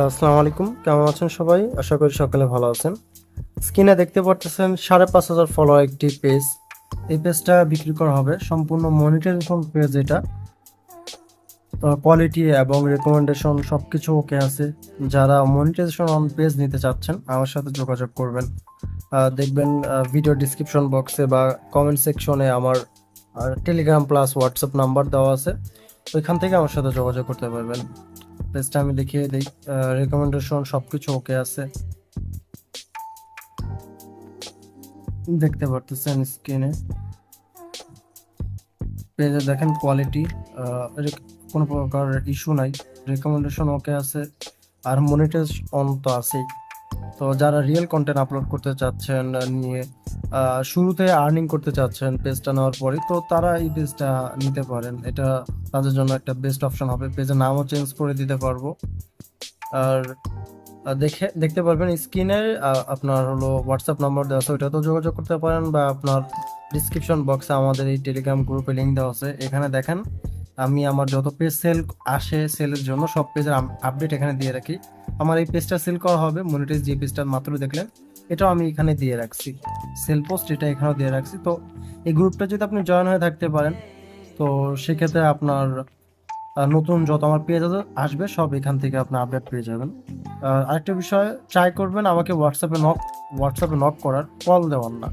আসসালামু আলাইকুম, কেমন আছেন সবাই? আশা করি সকলে ভালো আছেন। স্ক্রিনে দেখতে পাচ্ছেন 5,500 ফলোয়ার একটি পেজ। এই পেজটা বিক্রি করা হবে, সম্পূর্ণ মনিটাইজেশন পেজ। এটা কোয়ালিটি এবং রেকমেন্ডেশন সবকিছু ওকে আছে। যারা মনিটাইজেশন অন পেজ নিতে চাচ্ছেন আমার সাথে যোগাযোগ করবেন। দেখবেন ভিডিও ডিসক্রিপশন বক্সে বা কমেন্ট সেকশনে আমার টেলিগ্রাম প্লাস হোয়াটসঅ্যাপ নাম্বার দেওয়া আছে। ওইখান থেকে আমার সাথে যোগাযোগ করতে পারবেন। পেজটা আমি দেখিয়ে দিই, রেকমেন্ডেশন সবকিছু ওকে আছে। দেখতে পারতেছেন স্ক্রিনে, পেজে দেখেন কোয়ালিটি, কোনো প্রকার ইস্যু নাই, রেকমেন্ডেশন ওকে আছে, আর মনিটাইজ অন তো আছেই। তো যারা রিয়েল কন্টেন্ট আপলোড করতে চাচ্ছেন, নিয়ে শুরুতে আর্নিং করতে চাচ্ছেন পেজটা নেওয়ার পরে, তো তারা এই পেজটা নিতে পারেন। এটা তাদের জন্য একটা বেস্ট অপশন হবে। পেজের নামও চেঞ্জ করে দিতে পারবো। আর দেখতে পারবেন স্ক্রিনে আপনার হলো হোয়াটসঅ্যাপ নাম্বার দেওয়া আছে, ওইটাতেও যোগাযোগ করতে পারেন, বা আপনার ডিসক্রিপশন বক্সে আমাদের এই টেলিগ্রাম গ্রুপে লিঙ্ক দেওয়া আছে। এখানে দেখেন আমি আমার যত পেজ সেল আসে, সেলের জন্য সব পেজের আপডেট এখানে দিয়ে রাখি। আমার এই পেজটা সেল করা হবে, মনিটাইজ যে পেজটা মাত্র দেখলেন এটাও আমি এখানে দিয়ে রাখছি। সেল পোস্ট এটা এখানেও দিয়ে রাখছি। তো এই গ্রুপটা যদি আপনি জয়েন হয়ে থাকতে পারেন, তো সেক্ষেত্রে আপনার নতুন যত আমার পেজ আসবে সব এখান থেকে আপনি আপডেট পেয়ে যাবেন। আরেকটা বিষয়, ট্রাই করবেন আমাকে হোয়াটসঅ্যাপে নক করার, কল দেওয়ার না।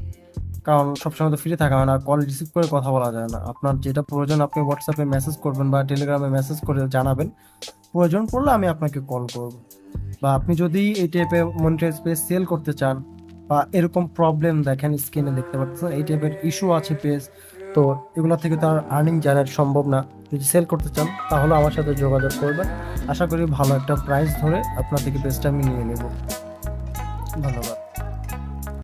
কারণ সবসময় তো ফ্রি থাকা হয় না, কল রিসিভ করে কথা বলা যায় না। আপনার যেটা প্রয়োজন আপনি হোয়াটসঅ্যাপে মেসেজ করবেন বা টেলিগ্রামে মেসেজ করে জানাবেন। প্রয়োজন পড়লে আমি আপনাকে কল করব। বা আপনি যদি এই টাইপের মনিটাইজ পেজ সেল করতে চান, বা এরকম প্রবলেম দেখেন স্ক্রিনে দেখতে পাচ্ছেন এই টাইপের ইস্যু আছে পেজ, তো এগুলো থেকে তার আর্নিং জেনারেট সম্ভব না। যদি সেল করতে চান তাহলে আমার সাথে যোগাযোগ করবেন। আশা করি ভালো একটা প্রাইস ধরে আপনার থেকে পেজটা আমি নিয়ে নেব। ধন্যবাদ।